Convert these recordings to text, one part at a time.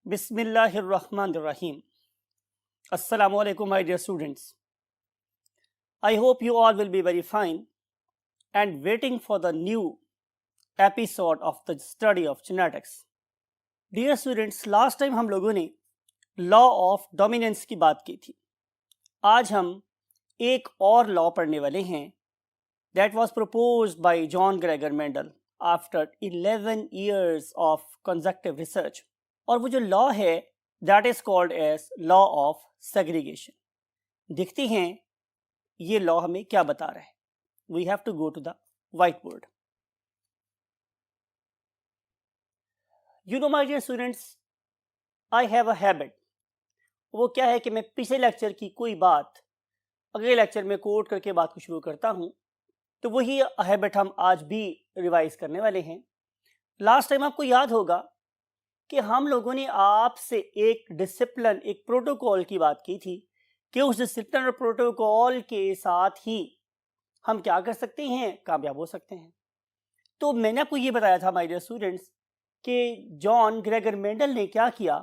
Bismillahirrahmanirrahim. Assalamu alaikum, my dear students. I hope you all will be very fine and waiting for the new episode of the study of genetics. Dear students, last time हम लोगों ने law of dominance की बात की थी. आज हम एक और लॉ पढ़ने वाले हैं. That was proposed by John Gregor Mendel after 11 years of consecutive research. और वो जो लॉ है that is called as law of segregation. देखते हैं ये लॉ हमें क्या बता रहा है. We have to go to the white board. You know my dear students, I have a habit. वो क्या है कि मैं पिछले लेक्चर की कोई बात अगले लेक्चर में कोट करके बात को शुरू करता हूं. तो वही हैबिट हम आज भी रिवाइज करने वाले हैं. लास्ट टाइम आपको याद होगा कि हम लोगों ने आपसे एक डिसिप्लिन, एक प्रोटोकॉल की बात की थी कि उस डिसिप्लिन और प्रोटोकॉल के साथ ही हम क्या कर सकते हैं, कामयाब हो सकते हैं. तो मैंने आपको ये बताया था माय डियर स्टूडेंट्स कि जॉन ग्रेगर मेंडल ने क्या किया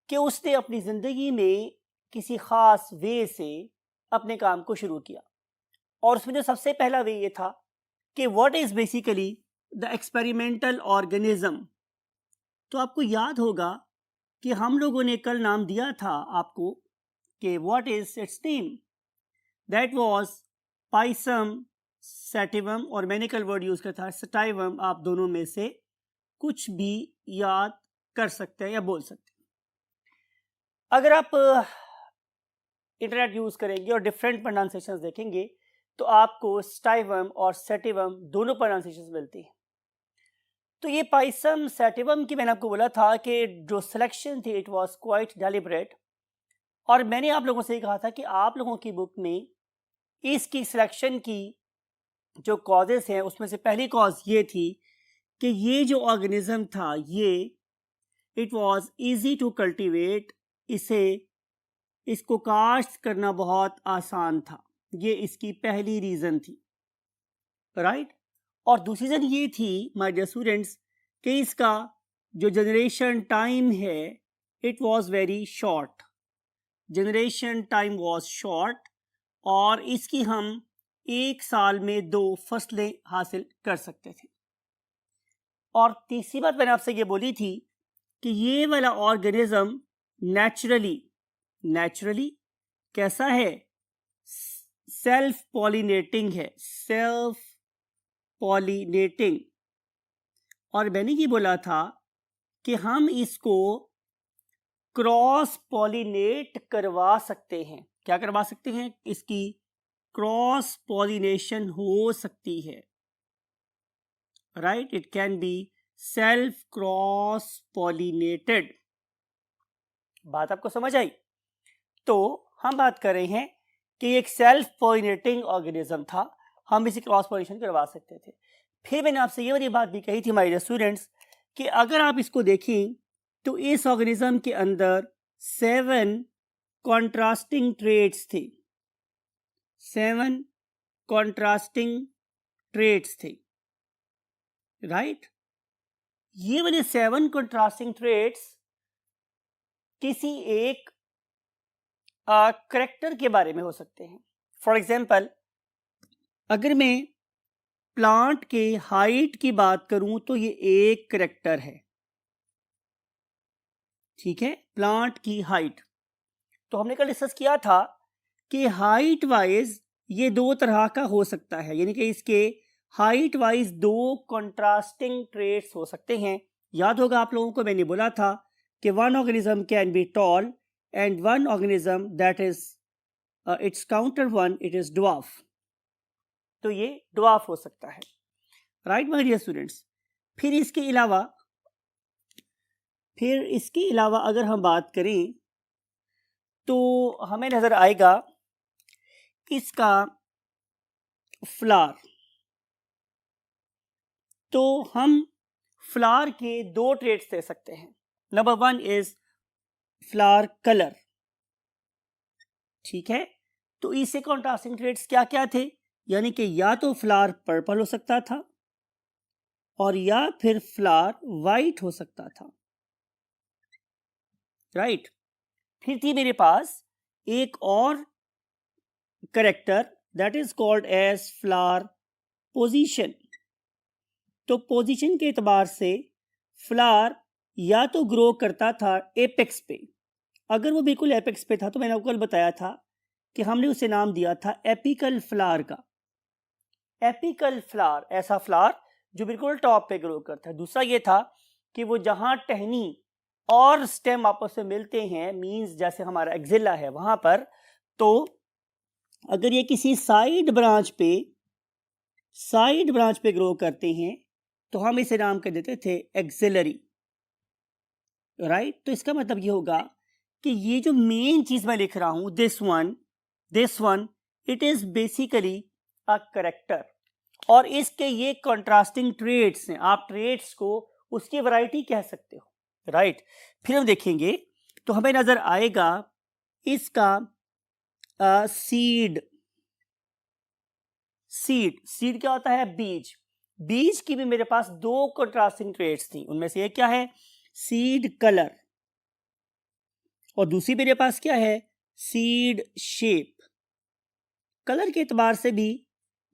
कि उसने अपनी ज़िंदगी में किसी ख़ास वे से अपने काम को शुरू किया. और उसमें जो सबसे पहला वे ये था कि what is basically the experimental organism. तो आपको याद होगा कि हम लोगों ने कल नाम दिया था आपको कि what is it's name. That was Pisum sativum, और मैंने कल वर्ड यूज किया था सटाइवम. आप दोनों में से कुछ भी याद कर सकते हैं या बोल सकते हैं. अगर आप इंटरनेट यूज करेंगे और डिफरेंट प्रोनाउंसिएशंस देखेंगे तो आपको स्टाइवम और सैटिवम दोनों प्रोनाउंसिएशंस मिलती हैं. तो ये पाइसम सैटिवम की मैंने आपको बोला था कि जो सिलेक्शन थी इट वाज क्वाइट डेलिब्रेट. और मैंने आप लोगों से कहा था कि आप लोगों की बुक में इसकी सिलेक्शन की जो कॉजेस हैं उसमें से पहली कॉज ये थी कि ये जो ऑर्गेनिज्म था ये it was easy to cultivate. इसको काश्त करना बहुत आसान था. ये इसकी पहली रीज़न थी, राइट. और दूसरी रीज़न ये थी माय डियर स्टूडेंट्स कि इसका जो जनरेशन टाइम है it was very short. Generation time was short और इसकी हम एक साल में 2 फसलें हासिल कर सकते थे. और तीसरी बात मैंने आपसे ये बोली थी कि ये वाला ऑर्गेनिज्म नेचुरली कैसा है, सेल्फ पॉलिनेटिंग है. Self pollinating. और मैंने ये बोला था कि हम इसको क्रॉस पॉलिनेट करवा सकते हैं. क्या करवा सकते हैं? इसकी क्रॉस पॉलिनेशन हो सकती है, right. It can be self cross pollinated. बात आपको समझ आई? तो हम बात कर रहे हैं कि एक सेल्फ पॉलिनेटिंग ऑर्गेनिज्म था, हम इसे क्रॉस पॉलिनेशन करवा सकते थे. फिर मैंने आपसे ये वाली बात भी कही थी माय डियर स्टूडेंट्स कि अगर आप इसको देखें तो इस ऑर्गेनिज्म के अंदर 7 कॉन्ट्रास्टिंग ट्रेट्स थे. 7 कॉन्ट्रास्टिंग ट्रेट्स थे, राइट. ये वाले 7 कॉन्ट्रास्टिंग ट्रेट्स किसी एक करेक्टर के बारे में हो सकते हैं. फॉर एग्जाम्पल, अगर मैं प्लांट के हाइट की बात करूं तो ये एक करेक्टर है, ठीक है. प्लांट की हाइट. तो हमने कल डिस्कस किया था कि हाइट वाइज ये 2 तरह का हो सकता है, यानी कि इसके हाइट वाइज 2 कॉन्ट्रास्टिंग ट्रेट्स हो सकते हैं. याद होगा आप लोगों को मैंने बोला था कि one organism can be tall and one organism that is it's counter one it is dwarf. तो ये ड्वार्फ हो सकता है, राइट माय डियर स्टूडेंट्स. फिर इसके अलावा अगर हम बात करें तो हमें नजर आएगा इसका फ्लावर. तो हम फ्लावर के 2 ट्रेट्स दे सकते हैं. नंबर 1 इज फ्लावर कलर, ठीक है. तो इससे कॉन्ट्रास्टिंग ट्रेट्स क्या क्या थे, यानी कि या तो फ्लावर पर्पल हो सकता था और या फिर फ्लावर वाइट हो सकता था. राइट। फिर थी मेरे पास एक और character that is called as flower position. तो पोजीशन के एतबार से फ्लावर या तो ग्रो करता था एपेक्स पे, अगर वो बिल्कुल एपेक्स पे था तो मैंने आपको कल बताया था कि हमने उसे नाम दिया था एपिकल फ्लावर का। एपिकल फ्लावर, ऐसा फ्लावर जो बिल्कुल टॉप पे ग्रो करता है। दूसरा ये था कि वो जहां टहनी और स्टेम आपस में मिलते हैं, मींस जैसे हमारा एक्जिला है वहां पर, तो अगर ये किसी साइड ब्रांच पे ग्रो करते हैं तो हम इसे नाम कर देते थे एक्सिलरी, राइट। तो इसका मतलब ये होगा कि ये जो मेन चीज मैं लिख रहा हूं, this one it is basically a character, और इसके ये कंट्रास्टिंग ट्रेड्स हैं। आप ट्रेड्स को उसकी वैरायटी कह सकते हो, राइट। फिर हम देखेंगे तो हमें नजर आएगा इसका सीड क्या होता है? बीज की भी मेरे पास दो कंट्रास्टिंग ट्रेड्स थी। उनमें से एक क्या है? सीड कलर, और दूसरी मेरे पास क्या है? Seed shape. कलर के एतबार से भी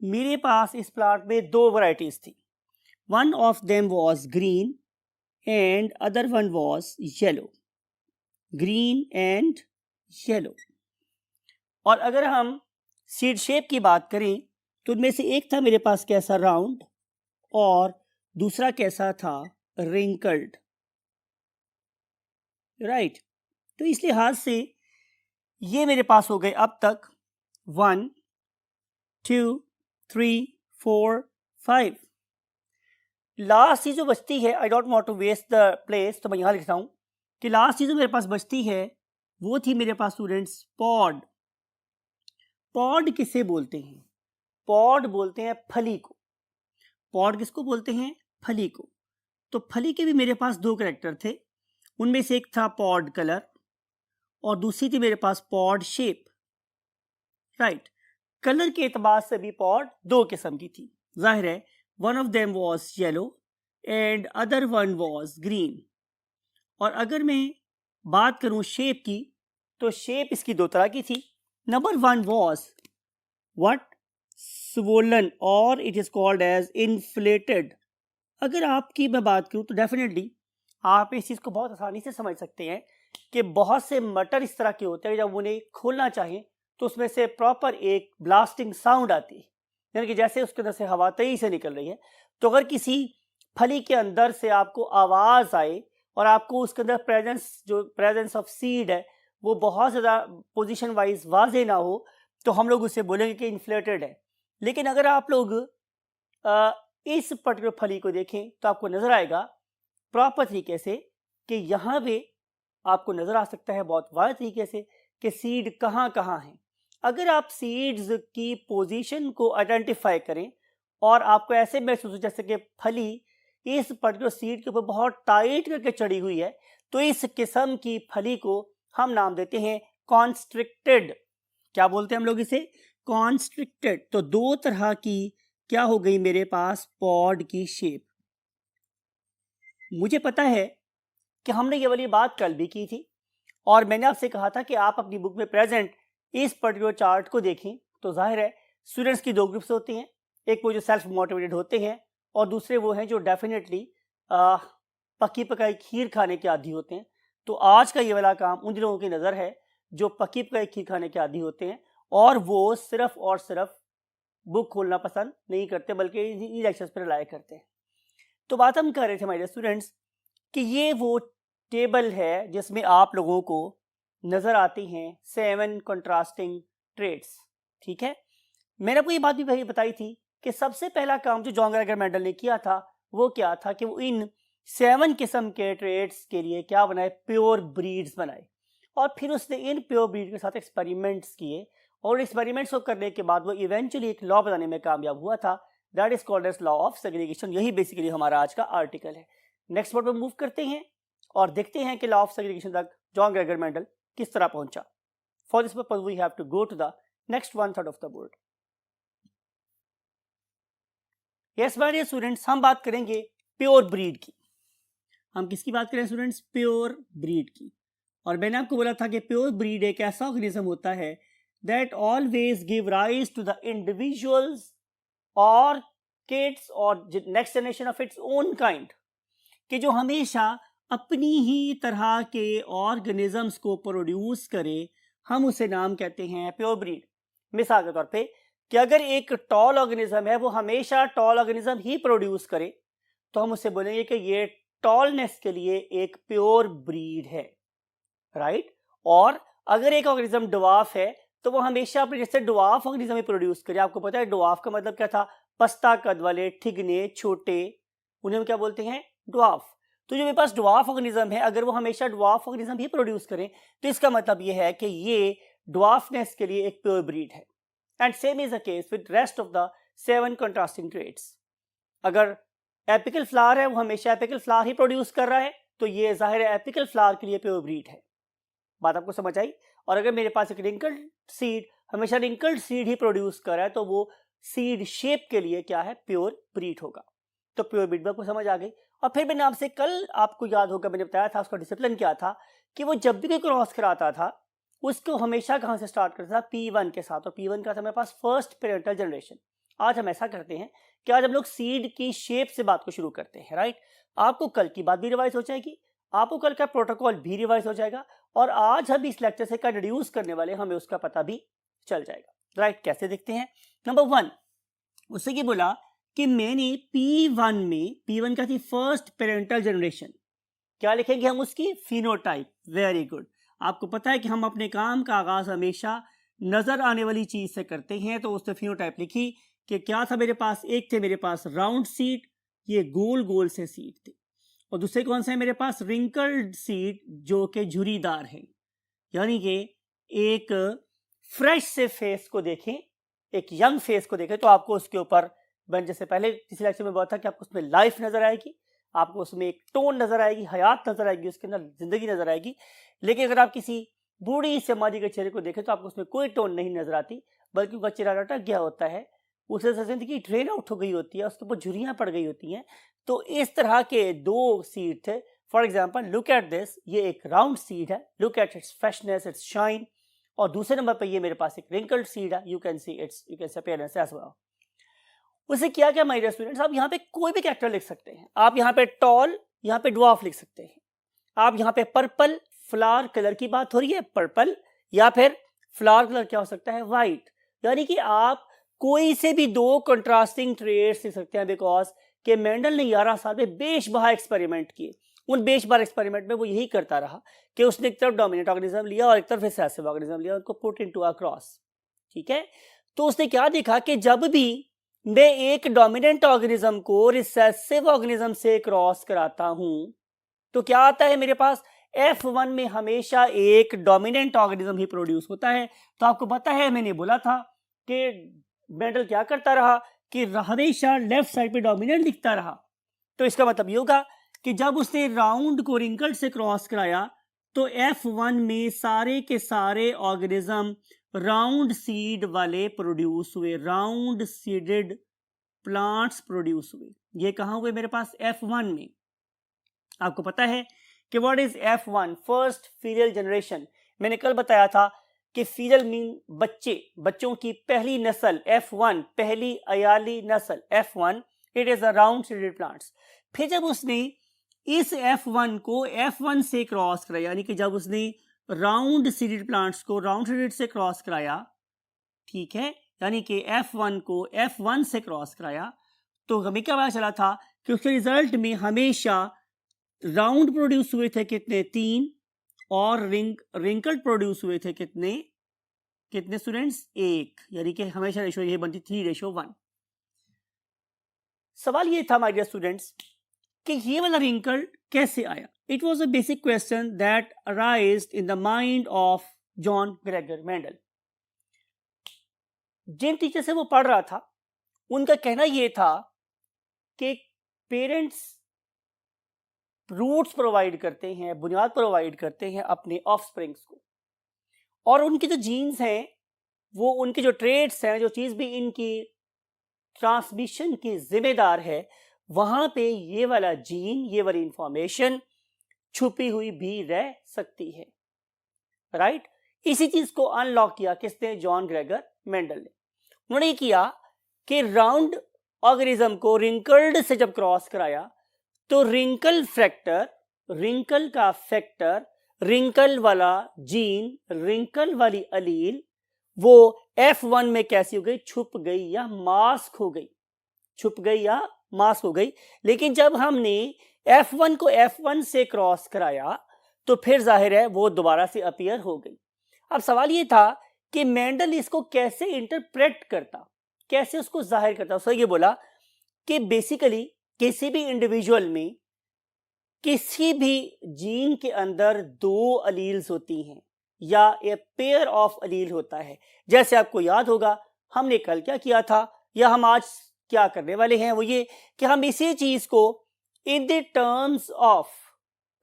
मेरे पास इस प्लांट में दो वैरायटीज थी। One of them was green and other one was yellow. Green and yellow. और अगर हम सीड शेप की बात करें तो उनमें से एक था मेरे पास कैसा? राउंड, और दूसरा कैसा था? Wrinkled, right. तो इस लिहाज से ये मेरे पास हो गए अब तक 1 2 3 4 5। लास्ट चीज जो बचती है, I don't want to waste the place, तो मैं यहां लिखता हूं कि लास्ट चीज जो मेरे पास बचती है वो थी मेरे पास स्टूडेंट्स पॉड। पॉड किसे बोलते हैं? पॉड बोलते हैं फली को। पॉड किसको बोलते हैं? फली को। तो फली के भी मेरे पास दो कैरेक्टर थे। उनमें से एक था पॉड कलर और दूसरी थी मेरे पास पॉड शेप, राइट। कलर के एतबार से भी पॉड दो किस्म की थी, जाहिर है। One of them was yellow and other one was green. और अगर मैं बात करूं शेप की, तो शेप इसकी दो तरह की थी। Number one was what? Swollen, और it is called as inflated. अगर आपकी मैं बात करूं तो डेफिनेटली आप इस चीज को बहुत आसानी से समझ सकते हैं कि बहुत से मटर इस तरह के होते हैं जब उन्हें खोलना चाहें तो उसमें से प्रॉपर एक ब्लास्टिंग साउंड आती है, यानी कि जैसे उसके अंदर से हवा तेजी से निकल रही है। तो अगर किसी फली के अंदर से आपको आवाज आए और आपको उसके अंदर प्रेजेंस ऑफ सीड है वो बहुत ज़्यादा पोजीशन वाइज वाजे ना हो, तो हम लोग उसे बोलेंगे कि इन्फ्लेटेड है। लेकिन अगर आप लोग इस पर्टिकुलर फली को देखें तो आपको नजर आएगा प्रॉपर तरीके से कि यहाँ पे आपको नजर आ सकता है बहुत वाज़ेह तरीके से कि सीड कहाँ कहाँ है। अगर आप सीड्स की पोजीशन को आइडेंटिफाई करें और आपको ऐसे महसूस हो जैसे कि फली इस पर्टिकुलर सीड के ऊपर बहुत टाइट करके चढ़ी हुई है, तो इस किस्म की फली को हम नाम देते हैं कॉन्स्ट्रिक्टेड। क्या बोलते हैं हम लोग इसे? कॉन्स्ट्रिक्टेड। तो दो तरह की क्या हो गई मेरे पास? पॉड की शेप। मुझे पता है कि हमने ये वाली बात कल भी की थी और मैंने आपसे कहा था कि आप अपनी बुक में प्रेजेंट इस पर्टिकुलर चार्ट को देखें तो जाहिर है स्टूडेंट्स की दो ग्रुप्स होती हैं, एक वो जो सेल्फ मोटिवेटेड होते हैं और दूसरे वो हैं जो डेफिनेटली पकी पकाई खीर खाने के आदी होते हैं। तो आज का ये वाला काम उन लोगों की नज़र है जो पकी पकाई खीर खाने के आदी होते हैं और वो सिर्फ और सिर्फ बुक खोलना पसंद नहीं करते बल्कि ई लेक्चर्स पर रिलाय करते हैं। तो बात हम कर रहे थे माय स्टूडेंट्स कि ये वो टेबल है जिसमें आप लोगों को नजर आती हैं 7 कंट्रास्टिंग ट्रेड्स, ठीक है। मैंने आपको ये बात भी वही बताई थी कि सबसे पहला काम जो जॉन ग्रेगर मेंडल ने किया था वो क्या था कि वो इन 7 किस्म के ट्रेड्स के लिए क्या बनाए? प्योर ब्रीड्स बनाए। और फिर उसने इन प्योर ब्रीड के साथ एक्सपेरिमेंट्स किए और एक्सपेरिमेंट्स को करने के बाद वो इवेंचुअली एक लॉ बनाने में कामयाब हुआ था, that is called as law of segregation. यही बेसिकली हमारा आज का आर्टिकल है। नेक्स्ट वर्ड पर मूव करते हैं और देखते हैं कि लॉ ऑफ सेग्रीगेशन तक जॉन ग्रेगर मेंडल किस तरह पहुंचा। For this purpose we have to go to the next 1/3 of the board. Yes my dear students, हम बात करेंगे प्योर ब्रीड की। हम किसकी बात करें स्टूडेंट्स? प्योर ब्रीड की। और मैंने आपको बोला था कि प्योर ब्रीड एक ऐसा ऑर्गेनिज्म होता है that always give rise to the individuals और किड्स और next generation of its own kind, कि जो हमेशा अपनी ही तरह के ऑर्गेनिजम्स को प्रोड्यूस करे, हम उसे नाम कहते हैं प्योर ब्रीड। मिसाल के तौर पे कि अगर एक टॉल ऑर्गेनिज्म है वो हमेशा टॉल ऑर्गेनिज्म ही प्रोड्यूस करे, तो हम उसे बोलेंगे कि ये टॉलनेस के लिए एक प्योर ब्रीड है, राइट। और अगर एक ऑर्गेनिज्म ड्वार्फ है तो वो हमेशा अपने जैसे ड्वार्फ ऑर्गेनिज्म ही प्रोड्यूस करे। आपको पता है ड्वार्फ का मतलब क्या था? पस्ता कद वाले, ठिगने, छोटे, उन्हें हम क्या बोलते हैं? ड्वार्फ। तो जो मेरे पास ड्वार्फ ऑर्गेनिज्म है, अगर वो हमेशा ड्वार्फ ऑर्गेनिज्म ही प्रोड्यूस करें तो इसका मतलब ये है कि ये ड्वार्फनेस के लिए एक प्योर ब्रीड है। And same is the case with rest of the 7 contrasting traits. अगर एपिकल फ्लावर है वो हमेशा एपिकल फ्लावर ही प्रोड्यूस कर रहा है, तो ये जाहिर है एपिकल फ्लावर के लिए प्योर ब्रीड है। बात आपको समझ आई? और अगर मेरे पास एक रिंकल्ड सीड हमेशा रिंकल्ड सीड ही प्रोड्यूस कर रहा है, तो वो सीड शेप के लिए क्या है? प्योर ब्रीड होगा। तो प्योर ब्रीड आपको समझ आ गई। और फिर मैंने आपसे कल, आपको याद होगा मैंने बताया था उसका डिसिप्लिन क्या था, कि वो जब भी कोई क्रॉस कराता था उसको हमेशा कहाँ से स्टार्ट करता था? P1 के साथ। और P1 का था मेरे पास फर्स्ट पेरेंटल जनरेशन। आज हम ऐसा करते हैं कि आज हम लोग सीड की शेप से बात को शुरू करते हैं, राइट। आपको कल की बात भी रिवाइज हो जाएगी, आपको कल का प्रोटोकॉल भी रिवाइज हो जाएगा, और आज हम इस लेक्चर से क्या इंट्रोड्यूस करने वाले हमें उसका पता भी चल जाएगा, राइट। कैसे देखते हैं? नंबर 1, उससे ये बोला कि मैंने P1 में, P1 का थी फर्स्ट पेरेंटल जनरेशन, क्या लिखेंगे हम उसकी? फिनोटाइप। Very good. आपको पता है कि हम अपने काम का आगाज हमेशा नजर आने वाली चीज से करते हैं, तो उसने फिनोटाइप लिखी कि क्या था मेरे पास? एक थे मेरे पास राउंड सीड, ये गोल गोल से सीड थे, और दूसरे कौन से है मेरे पास? रिंकल्ड सीड, जो कि झुरीदार है। यानी कि एक फ्रेश से फेस को देखें, एक यंग फेस को देखें, तो आपको उसके ऊपर, मैंने जैसे पहले किसी लेक्चर में बताया कि आपको उसमें लाइफ नजर आएगी, आपको उसमें एक टोन नजर आएगी, हयात नजर आएगी, उसके अंदर जिंदगी नजर आएगी। लेकिन अगर आप किसी बूढ़ी समाधि के चेहरे को देखें तो आपको उसमें कोई टोन नहीं नजर आती, बल्कि उसका चेहरा लटक गया होता है, उसे जिंदगी ड्रेन आउट हो गई होती है, उसके ऊपर झुर्रियां पड़ गई होती हैं। तो इस तरह के 2 सीड थे। For example look at this, ये एक राउंड सीड है, look at its freshness, its shine. और दूसरे नंबर पर ये मेरे पास एक रिंकल्ड सीड है, you can see its, you can see appearance as well. उसे क्या क्या माय डियर स्टूडेंट्स, आप यहाँ पे कोई भी कैरेक्टर लिख सकते हैं। आप यहाँ पे टॉल, यहाँ पे ड्वार्फ लिख सकते हैं। आप यहाँ पे पर्पल, फ्लावर कलर की बात हो रही है, पर्पल, या फिर फ्लावर कलर क्या हो सकता है? व्हाइट। यानी कि आप कोई से भी 2 कंट्रास्टिंग ट्रेट्स लिख सकते हैं, बिकॉज कि मेंडल ने 11 साल में बेशबहा एक्सपेरिमेंट किए। उन बेशबहा एक्सपेरिमेंट में वो यही करता रहा कि उसने एक तरफ डोमिनेंट ऑर्गेनिज्म लिया और एक तरफ रिसेसिव ऑर्गेनिज्म लिया, उनको पुट इनटू अ क्रॉस, ठीक है। तो उसने क्या देखा कि जब भी मैं एक डोमिनेंट ऑर्गेनिज्म को रिसेसिव ऑर्गेनिज्म से क्रॉस कराता हूं तो क्या आता है मेरे पास? F1 में हमेशा एक डोमिनेंट ऑर्गेनिज्म ही प्रोड्यूस होता है। तो आपको पता है मैंने बोला था कि मेंडल क्या करता रहा कि हमेशा लेफ्ट साइड पे डोमिनेंट लिखता रहा। तो इसका मतलब ये होगा कि जब उसने राउंड को रिंकल्ड से क्रॉस कराया तो F1 में सारे के सारे ऑर्गेनिज्म राउंड सीड वाले प्रोड्यूस हुए, राउंड सीडेड प्लांट्स प्रोड्यूस हुए। ये कहां हुए मेरे पास? F1 में। आपको पता है कि what is F1? First filial generation. मैंने कल बताया था कि फीलियल मीन बच्चे, बच्चों की पहली नस्ल। F1 पहली अयाली नस्ल, F1 it is a round seeded plants. फिर जब उसने इस F1 को F1 से क्रॉस कराया, यानी कि जब उसने राउंड सीडेड प्लांट्स को राउंड सीडेड से क्रॉस कराया, ठीक है, यानी कि F1 को F1 से क्रॉस कराया, तो हमें क्या पता चला था कि उसके रिजल्ट में हमेशा राउंड प्रोड्यूस हुए थे कितने? 3, और रिंकल्ड प्रोड्यूस हुए थे कितने स्टूडेंट्स? 1। यानी कि हमेशा रेशो ये बनती 3:1। सवाल ये था माय डियर स्टूडेंट्स कि ये वाला रिंकल्ड कैसे आया? It was a basic question that arised in the mind of John Gregor Mendel. जिन टीचर से वो पढ़ रहा था उनका कहना यह था कि पेरेंट्स रूट्स प्रोवाइड करते हैं, बुनियाद प्रोवाइड करते हैं अपने ऑफस्प्रिंग्स को, और उनकी जो जीन्स हैं, वो उनके जो ट्रेड्स हैं, जो चीज भी इनकी ट्रांसमिशन की जिम्मेदार है, वहां पे ये वाला जीन, ये वाली इंफॉर्मेशन छुपी हुई भी रह सकती है। राइट। इसी चीज को अनलॉक किया किसने? जॉन ग्रेगर मेंडल ने। उन्होंने ये किया कि राउंड ऑर्गेनिज्म को रिंकल्ड से जब क्रॉस कराया तो रिंकल फैक्टर, रिंकल का फैक्टर, रिंकल वाला जीन, रिंकल वाली अलील वो F1 में कैसी हो गई? छुप गई या मास्क हो गई, छुप गई या मास्क हो गई। लेकिन जब हमने F1 को F1 से क्रॉस कराया तो फिर जाहिर है वो दोबारा से अपीयर हो गई। अब सवाल ये था कि मेंडल इसको कैसे इंटरप्रेट करता, कैसे उसको जाहिर करता। उसने ये बोला कि बेसिकली किसी भी इंडिविजुअल में किसी भी जीन के अंदर दो अलील्स होती हैं या ए पेयर ऑफ अलील होता है। जैसे आपको याद होगा हमने कल क्या किया था या हम आज क्या करने वाले हैं, वो ये कि हम इसी चीज को in the terms of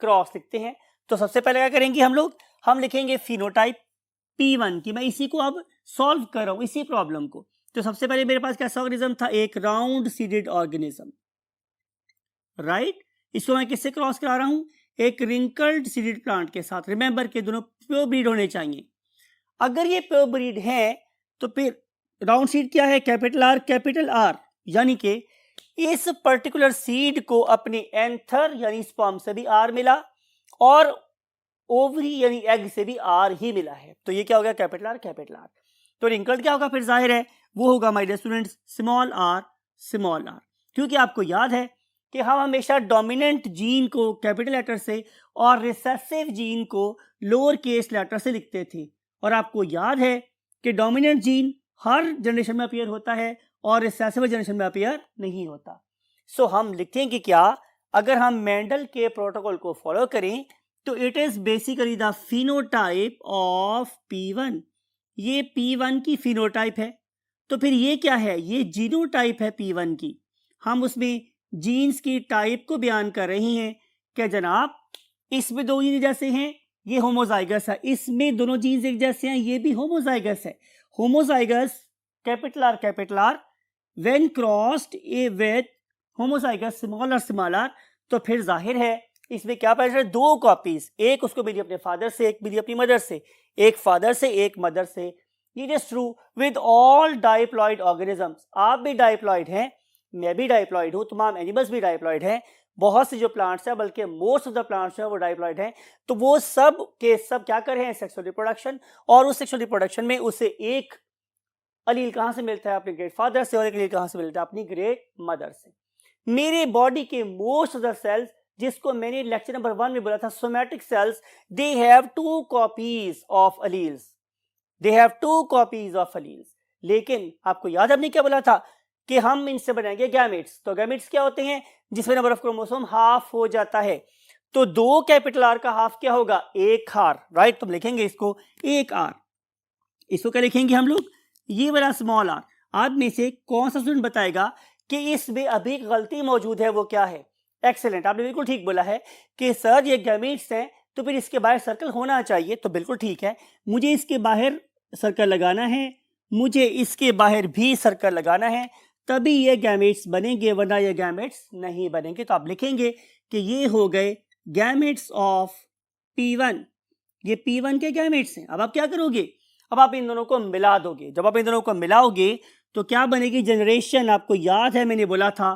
cross लिखते हैं। तो सबसे पहले क्या करेंगे हम लोग? हम लिखेंगे फिनोटाइप P1 की। मैं इसी को अब सॉल्व कर रहा हूं, इसी प्रॉब्लम को। तो सबसे पहले मेरे पास कैसा ऑर्गेनिज्म था? एक राउंड सीडेड ऑर्गेनिज्म, राइट। इसको मैं किससे क्रॉस करा रहा हूं? एक रिंकल्ड सीडेड प्लांट के साथ। रिमेंबर के दोनों प्योर ब्रीड होने चाहिए। अगर ये प्योर ब्रीड है तो फिर राउंड सीड क्या है? कैपिटल आर कैपिटल आर, यानी कि इस पर्टिकुलर सीड को अपने एंथर यानी स्पर्म से भी आर मिला और ओवरी यानी एग से भी आर ही मिला है। तो ये क्या हो गया? Capital R capital R. तो रिंकल्ड क्या होगा? फिर जाहिर है वो होगा my dear students small R small R. क्योंकि आपको याद है कि हम हमेशा डोमिनेंट जीन को कैपिटल लेटर से और रिसेसिव जीन को लोअर केस लेटर से लिखते थे। और आपको याद है कि डोमिनेंट जीन हर जनरेशन में अपीयर होता है और रिसेसिव जनरेशन में अपीयर नहीं होता। सो हम लिखेंगे क्या? अगर हम मेंडल के प्रोटोकॉल को फॉलो करें तो it is basically the phenotype of P1। ये P1 की फिनोटाइप है। तो फिर ये क्या है? ये जीनोटाइप है P1 की। हम उसमें जीन्स की टाइप को बयान कर रहे हैं कि जनाब इसमें दो जीन जैसे हैं, ये होमोजाइगस है। इसमें दोनों जीन्स एक जैसे हैं, ये भी होमोजाइगस है। Homozygous capital R when crossed with homozygous small R. तो फिर जाहिर है इसमें क्या पैदा है? दो कॉपीज, एक उसको मिली अपने फादर से, एक मिली अपनी मदर से, एक फादर से एक मदर से। It is true with all diploid organisms. आप भी डाइप्लॉइड हैं, मैं भी डाइप्लॉइड हूं, तमाम एनिमल्स भी डाइप्लॉइड हैं। बहुत से जो प्लांट्स हैं, बल्कि मोस्ट ऑफ द प्लांट्स हैं वो डाइप्लॉइड हैं। तो वो सब के सब क्या कर रहे हैं? Sexual reproduction. और उस सेक्सुअल रिप्रोडक्शन में उसे एक अलील कहां से मिलता है? अपने ग्रेट फादर से, और एक अलील कहां से मिलता है? अपनी ग्रेट मदर से। मेरे बॉडी के मोस्ट ऑफ द सेल्स, जिसको मैंने लेक्चर नंबर 1 में बोला था, somatic cells, they have 2 copies of alleles, they have 2 copies of alleles. लेकिन आपको याद हमने क्या बोला था कि हम इनसे बनाएंगे गैमेट्स। तो गैमेट्स क्या होते हैं? जिसमें नंबर ऑफ क्रोमोसोम हाफ हो जाता है। तो 2 कैपिटल आर का हाफ क्या होगा? 1 आर, राइट। तो हम लिखेंगे इसको 1 आर। इसको क्या लिखेंगे हम लोग? ये वाला स्मॉल आर। आप में से कौन सा स्टूडेंट बताएगा कि इसमें अभी गलती मौजूद है? वो क्या है? एक्सेलेंट, आपने बिल्कुल ठीक बोला है कि सर ये गैमेट्स हैं तो फिर इसके बाहर सर्कल होना चाहिए। तो बिल्कुल ठीक है, मुझे इसके बाहर सर्कल लगाना है, मुझे इसके बाहर भी सर्कल लगाना है, तभी ये गैमेट्स बनेंगे, वरना ये गैमेट्स नहीं बनेंगे। तो आप लिखेंगे कि ये हो गए गैमेट्स ऑफ P1। ये P1 के गैमेट्स हैं। अब आप क्या करोगे? अब आप इन दोनों को मिला दोगे। जब आप इन दोनों को मिलाओगे तो क्या बनेगी? जनरेशन। आपको याद है मैंने बोला था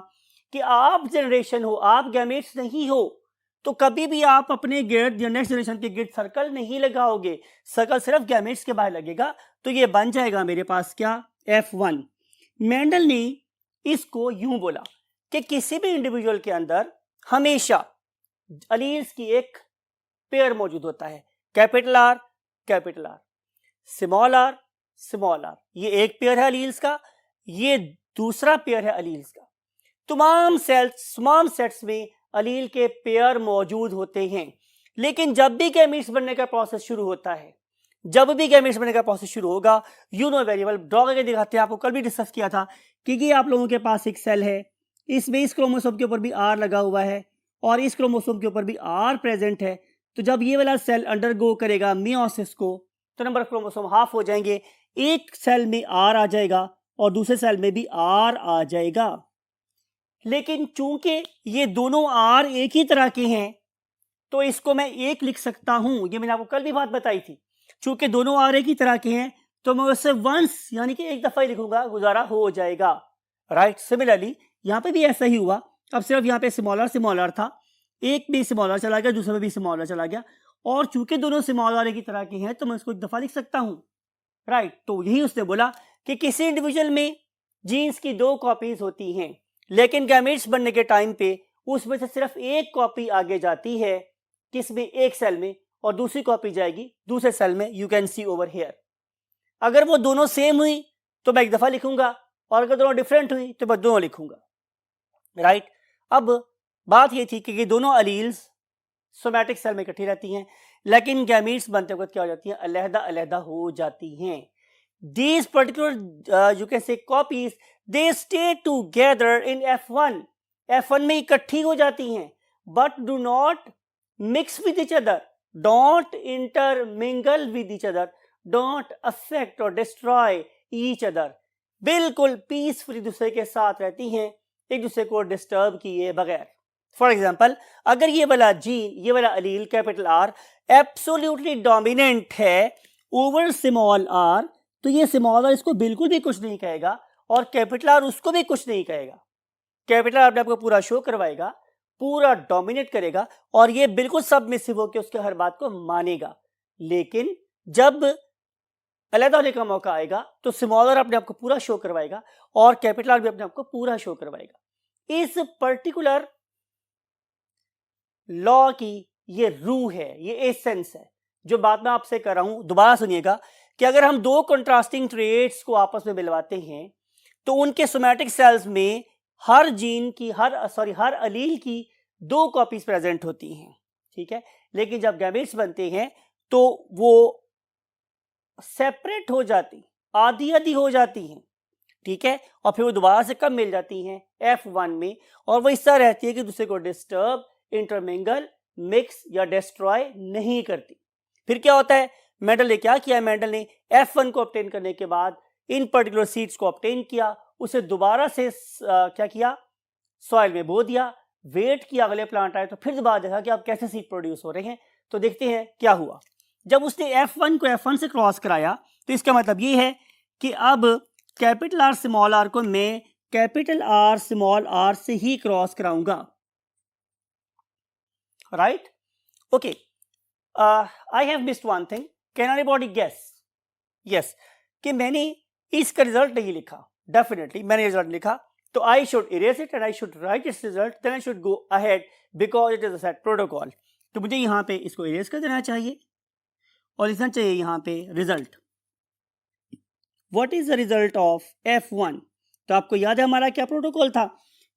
कि आप जनरेशन हो, आप गैमेट्स नहीं हो। तो कभी भी आप अपने गिर्द या नेक्स्ट जनरेशन के गिर्द सर्कल नहीं लगाओगे, सर्कल सिर्फ गैमेट्स के बाहर लगेगा। तो ये बन जाएगा मेरे पास क्या? F1। मेंडल ने इसको यूं बोला कि किसी भी इंडिविजुअल के अंदर हमेशा अलील्स की एक पेयर मौजूद होता है, कैपिटल आर स्मॉल आर। ये एक पेयर है अलील्स का, ये दूसरा पेयर है अलील्स का। तमाम सेट्स में अलील के पेयर मौजूद होते हैं। लेकिन जब भी गैमेट्स बनने का प्रोसेस शुरू होता है, जब भी गैमेट्स बनने का प्रोसेस शुरू होगा, you know very well, draw करके दिखाते हैं। आपको कल भी डिस्कस किया था कि ये आप लोगों के पास एक सेल है, इसमें इस क्रोमोसोम के ऊपर भी आर लगा हुआ है और इस क्रोमोसोम के ऊपर भी आर प्रेजेंट है। तो जब ये वाला सेल अंडरगो करेगा मियोसिस को तो नंबर ऑफ क्रोमोसोम हाफ हो जाएंगे। एक सेल में आर आ जाएगा और दूसरे सेल में भी आर आ जाएगा। लेकिन चूंकि ये दोनों आर एक ही तरह के हैं तो इसको मैं एक लिख सकता हूं। ये मैंने आपको कल भी बात बताई थी। चूंकि दोनों आर ए की तरह के हैं तो मैं उससे वंस यानी कि एक दफा ही लिखूंगा, गुजारा हो जाएगा, राइट। सिमिलरली यहाँ पे भी ऐसा ही हुआ, अब सिर्फ यहाँ पे स्मॉलर था, एक भी स्मॉलर चला गया, दूसरे में भी स्मॉलर चला गया, और चूंकि दोनों स्मॉलर की तरह के हैं तो मैं इसको एक दफा लिख सकता हूं, राइट। तो यही उसने बोला कि किसी इंडिविजुअल में जीन्स की 2 कॉपीज होती हैं, लेकिन गैमेट्स बनने के टाइम पे उसमें से सिर्फ एक कॉपी आगे जाती है, किसमें, एक सेल में, और दूसरी कॉपी जाएगी दूसरे सेल में। You can C over here. अगर वो दोनों सेम हुई तो मैं एक दफा लिखूंगा, और अगर दोनों डिफरेंट हुई तो मैं दोनों लिखूंगा, राइट। अब बात ये थी कि ये दोनों अलील्स सोमैटिक सेल में इकट्ठी रहती हैं, लेकिन गैमीट्स बनते वक्त क्या हो जाती हैं, अलहदा अलहदा हो जाती हैं। These particular you can say copies, they stay together in F1. F1 में इकट्ठी हो जाती हैं, but do not mix with each other, don't intermingle with each other, don't affect or destroy each other. बिल्कुल पीसफुली दूसरे के साथ रहती हैं, एक दूसरे को डिस्टर्ब किए बगैर। फॉर एग्जाम्पल, अगर ये वाला जीन, ये वाला अलील कैपिटल आर एब्सोल्युटली डोमिनेंट है ओवर स्मॉल आर, तो ये स्मॉल आर इसको बिल्कुल भी कुछ नहीं कहेगा, और कैपिटल आर उसको भी कुछ नहीं कहेगा। कैपिटल आर आपको पूरा शो करवाएगा, पूरा डोमिनेट करेगा, और ये बिल्कुल सबमिसिव होकर उसके हर बात को मानेगा। लेकिन जब अलग होने का मौका आएगा तो स्मॉल आर अपने आप को पूरा शो करवाएगा, और कैपिटल आर भी अपने आप को पूरा शो करवाएगा। इस पर्टिकुलर लॉ की ये रूह है, ये एसेंस है, जो बात मैं आपसे कर रहा हूं। दोबारा सुनिएगा कि अगर हम 2 कंट्रास्टिंग ट्रेट्स को आपस में मिलवाते हैं तो उनके सोमैटिक सेल्स में हर जीन की हर अलील की 2 कॉपीज प्रेजेंट होती हैं, ठीक है। लेकिन जब गैमेट्स बनते हैं तो वो सेपरेट हो जाती, आधी आधी हो जाती हैं, ठीक है, और फिर वो दोबारा से कब मिल जाती हैं, F1 में, और वो इस तरह रहती है कि दूसरे को डिस्टर्ब, इंटरमिंगल, मिक्स या डिस्ट्रॉय नहीं करती। फिर क्या होता है, मेंडल ने क्या किया, मेंडल ने F1 को ऑब्टेन करने के बाद इन पर्टिकुलर सीड्स को ऑब्टेन किया, उसे दोबारा से क्या किया, सॉइल में बो दिया, वेट किया, अगले प्लांट आए तो फिर दोबारा देखा कि अब कैसे सीड प्रोड्यूस हो रहे हैं। तो देखते हैं क्या हुआ। जब उसने F1 को F1 से क्रॉस कराया तो इसका मतलब ये है कि अब कैपिटल आर स्मॉल आर को मैं कैपिटल आर स्मॉल आर से ही क्रॉस कराऊंगा, right. Okay, I have missed one thing, can anybody guess? Yes, कि मैंने इसका रिजल्ट नहीं लिखा, डेफिनेटली मैंने रिजल्ट लिखा, तो I should erase it and I should write its result, then I should go ahead because it is a set protocol. तो मुझे यहाँ पे इसको इरेज कर देना चाहिए और लिखना चाहिए यहाँ पे result. What is the result of F1? तो आपको याद है हमारा क्या प्रोटोकॉल था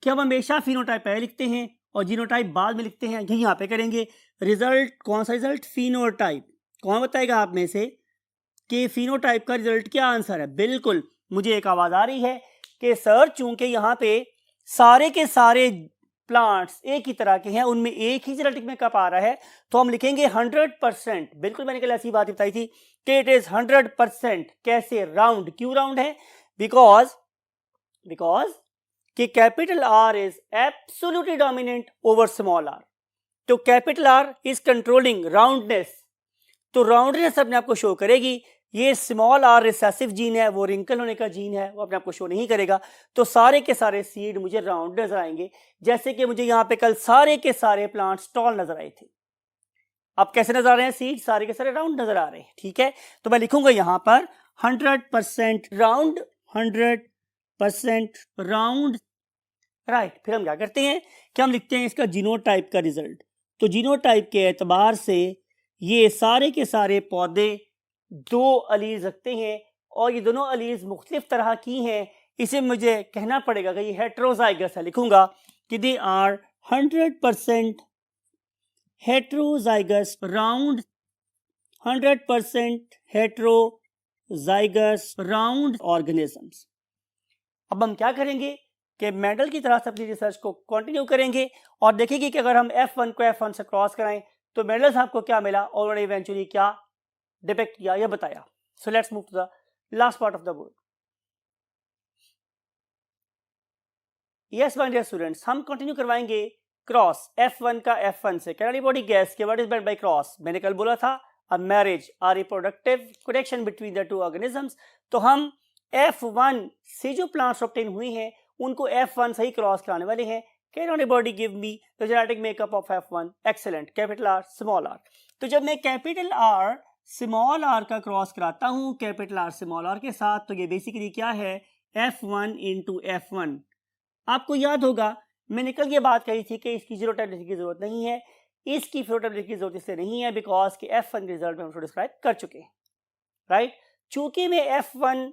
कि हम हमेशा फिनोटाइप पहले लिखते हैं और जीनोटाइप बाद में लिखते हैं। यही यहाँ पे करेंगे। रिजल्ट, कौन सा रिजल्ट? फिनोटाइप। कौन बताएगा आप में से कि फिनोटाइप का रिजल्ट क्या आंसर है? बिल्कुल, मुझे एक आवाज आ रही है कि सर चूंकि यहाँ पे सारे के सारे प्लांट्स एक ही तरह के हैं, उनमें एक ही जेनेटिक मेकअप आ रहा है, तो हम लिखेंगे 100%। बिल्कुल, मैंने कल ऐसी बात बताई थी कि इट इज 100%। कैसे? राउंड। क्यों राउंड है? बिकॉज कि capital R is absolutely dominant over small R, तो capital R is controlling roundness, तो राउंडनेस अपने आप को शो करेगी। ये स्मॉल आर रिसेसिव जीन है, वो रिंकल होने का जीन है, वो अपने आप को शो नहीं करेगा। तो सारे के सारे सीड मुझे राउंड नजर आएंगे, जैसे कि मुझे यहाँ पे कल सारे के सारे प्लांट्स टॉल नजर आए थे। अब कैसे नजर आ रहे हैं? सीड सारे के सारे राउंड नजर आ रहे हैं, ठीक है। तो मैं लिखूंगा यहाँ पर 100% राउंड, 100% राउंड, राइट। फिर हम क्या करते हैं कि हम लिखते हैं इसका जीनोटाइप का रिजल्ट। तो जीनोटाइप के एतबार से ये सारे के सारे पौधे 2 अलीज रखते हैं, और ये दोनों अलीज मुख्तलिफ तरह की हैं। इसे मुझे कहना पड़ेगा कि ये हेट्रोजाइगस है। लिखूंगा कि they are 100% heterozygous round, 100% heterozygous round organisms. अब हम क्या करेंगे कि मेंडल की तरह से अपनी रिसर्च को कंटिन्यू करेंगे और देखेंगे कि अगर हम F1 को F1 से क्रॉस कराएं तो मेंडल साहब को क्या मिला और उन्होंने इवेंचुअली क्या डिपेक्ट किया या बताया। So let's move to the last part of the board. Yes my dear students, हम कंटिन्यू करवाएंगे क्रॉस F1 का F1 से। कैन एनीबॉडी गेस कि what is meant by cross? मैंने कल बोला था a marriage or reproductive connection between the two organisms. तो हम F1 से जो plants obtain हुई हैं उनको F1 से ही क्रॉस कराने वाले हैं. Can anybody give me the genetic makeup of F1? Excellent. Capital R, small r. तो जब मैं कैपिटल R स्मॉल r का क्रॉस कराता हूं कैपिटल R स्मॉल r के साथ, तो ये बेसिकली क्या है, F1 into F1. आपको याद होगा मैंने कल ये बात कही थी कि इसकी जीरो टाइप लिखने की जरूरत नहीं है. इसकी जीरो टाइप लिखने की जरूरत इसलिए नहीं है बिकॉज कि F1 के रिजल्ट में हम डिस्क्राइब कर चुके हैं, राइट. चूंकि मैं F1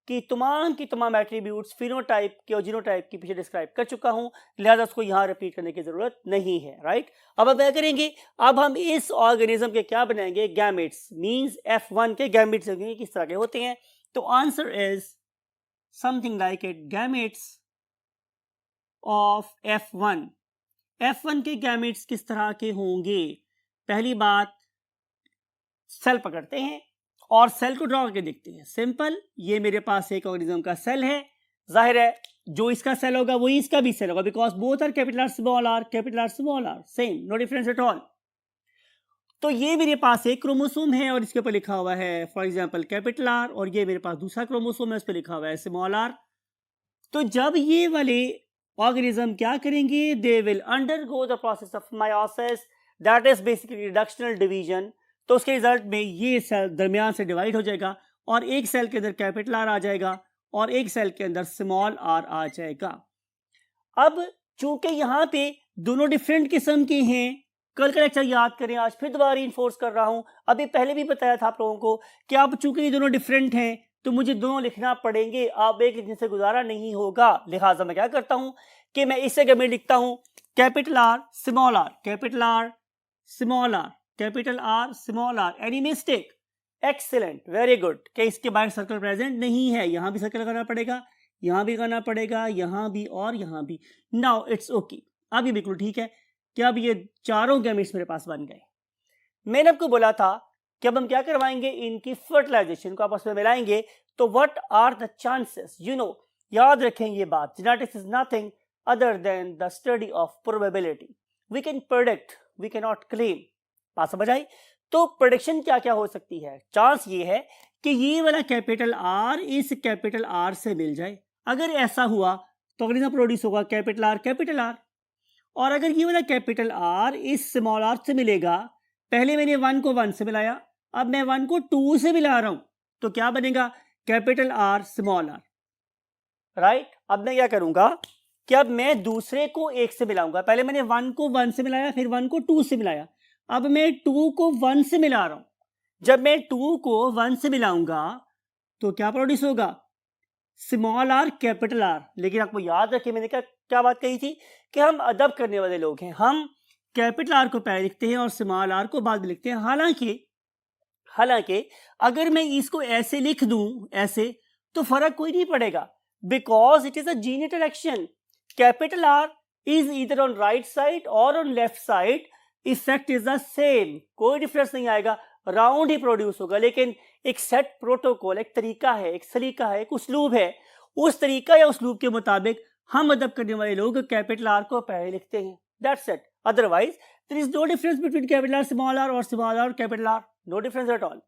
की तमाम एट्रीब्यूट्स फिनोटाइप के और जीनोटाइप के पीछे डिस्क्राइब कर चुका हूं, लिहाजा उसको यहां रिपीट करने की जरूरत नहीं है, राइट. अब हम क्या करेंगे, अब हम इस ऑर्गेनिज्म के क्या बनाएंगे, गैमेट्स. मींस F1 के गैमेट्स किस तरह के होते हैं. तो answer is something like it, gametes of F1. F1 के गैमेट्स किस तरह के होंगे. पहली बात, सेल पकड़ते हैं और सेल को ड्रॉ करके देखते हैं. सिंपल, ये मेरे पास एक ऑर्गेनिज्म का सेल है. जाहिर है जो इसका सेल होगा वही इसका भी सेल होगा because both are capital R small R, capital R small R, same, no difference at all. तो ये मेरे पास एक क्रोमोसोम है और इसके ऊपर लिखा हुआ है फॉर एग्जांपल कैपिटल आर, और ये मेरे पास दूसरा क्रोमोसोम है उस पर लिखा हुआ है स्मॉल आर. तो जब ये वाले ऑर्गेनिज्म क्या करेंगे, they will undergo the process of meiosis, that is basically reductional division. तो उसके रिजल्ट में ये सेल दरमियान से डिवाइड हो जाएगा और एक सेल के अंदर कैपिटल आर आ जाएगा और एक सेल के अंदर स्मॉल आर आ जाएगा. अब चूंकि यहाँ पे दोनों डिफरेंट किस्म के हैं, कल का लेक्चर याद करें, आज फिर दोबारा इन्फोर्स कर रहा हूं, अभी पहले भी बताया था आप लोगों को कि अब चूंकि ये दोनों डिफरेंट हैं तो मुझे दोनों लिखना पड़ेंगे, अब एक लिखने से गुजारा नहीं होगा. लिहाजा मैं क्या करता हूं कि मैं इस जगह में लिखता हूं capital R small R, capital R small R, capital R small R. Any mistake? Excellent, very good. क्या इसके बाहर सर्कल प्रेजेंट नहीं है, यहां भी सर्कल लगाना पड़ेगा, यहां भी करना पड़ेगा, यहां भी और यहां भी. नाउ इट्स ओके, अब ये बिल्कुल ठीक है कि अब ये चारों गैमेट्स मेरे पास बन गए. मैंने आपको बोला था कि अब हम क्या करवाएंगे, इनकी फर्टिलाइजेशन को आपस में मिलाएंगे. तो what are the chances, you know, याद रखें ये बात, genetics is nothing other than the study of probability. We can predict, we can not claim. बात समझ आई. तो प्रेडिक्शन क्या क्या हो सकती है. चांस ये है कि ये वाला कैपिटल आर इस कैपिटल आर से मिल जाए. अगर ऐसा हुआ तो ऑर्गेनिज्म प्रोड्यूस होगा कैपिटल आर कैपिटल आर. और अगर ये वाला कैपिटल आर इस स्मॉल आर से मिलेगा, पहले मैंने 1 को 1 से मिलाया, अब मैं 1 को 2 से मिला रहा हूं, तो क्या बनेगा, capital R small R, right. अब मैं क्या करूंगा कि अब मैं दूसरे को 1 से मिलाऊंगा. पहले मैंने 1 को 1 से मिलाया, फिर 1 को 2 से मिलाया, अब मैं 2 को 1 से मिला रहा हूं. जब मैं 2 को 1 से मिलाऊंगा तो क्या प्रोड्यूस होगा, स्मॉल आर कैपिटल आर. लेकिन आपको याद रखिए मैंने क्या बात कही थी कि हम अदब करने वाले लोग हैं, हम कैपिटल आर को पहले लिखते हैं और स्मॉल आर को बाद में लिखते हैं. हालांकि अगर मैं इसको ऐसे लिख दूं ऐसे तो फर्क कोई नहीं पड़ेगा because it is a gene interaction. Capital R is either on right side और on left side, effect is the same, कोई डिफरेंस नहीं आएगा, राउंड ही प्रोड्यूस होगा. लेकिन एक सेट प्रोटोकॉल, एक तरीका है, एक सलीका है, एक उसलूब है, उस तरीका या उसलूब के मुताबिक हम अदब करने वाले लोग कैपिटल आर को पहले लिखते हैं. That's it. Otherwise there is no difference between capital R small R और small R capital R, no difference at all.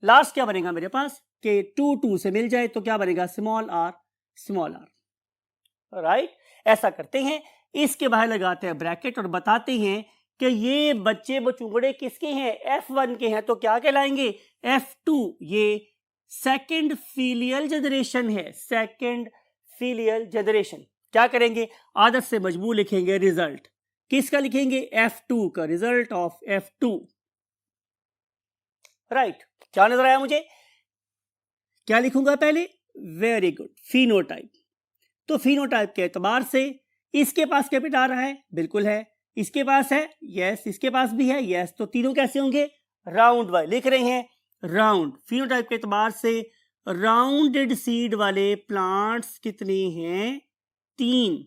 Last क्या बनेगा मेरे पास कि 2 से मिल जाए तो क्या बनेगा, स्मॉल आर, राइट. ऐसा करते हैं, इसके बाहर लगाते हैं ब्रैकेट और बताते हैं कि ये बच्चे बचूंगड़े किसके हैं, F1 के हैं. तो क्या कहलाएंगे, F2. ये सेकंड फीलियल जनरेशन है, सेकंड फीलियल जनरेशन. क्या करेंगे, आदत से मजबू लिखेंगे, रिजल्ट किसका लिखेंगे, F2 का, रिजल्ट ऑफ F2, राइट. क्या नजर आया मुझे, क्या लिखूंगा पहले, वेरी गुड, फिनोटाइप. तो फिनोटाइप के एतबार से इसके पास कैपिटल आ रहा है, बिल्कुल है, इसके पास है, यस, इसके पास भी है, यस. तो तीनों कैसे होंगे, राउंड वाले लिख रहे हैं, राउंड. फिनोटाइप के एतबार से राउंडेड सीड वाले प्लांट्स कितने हैं, 3.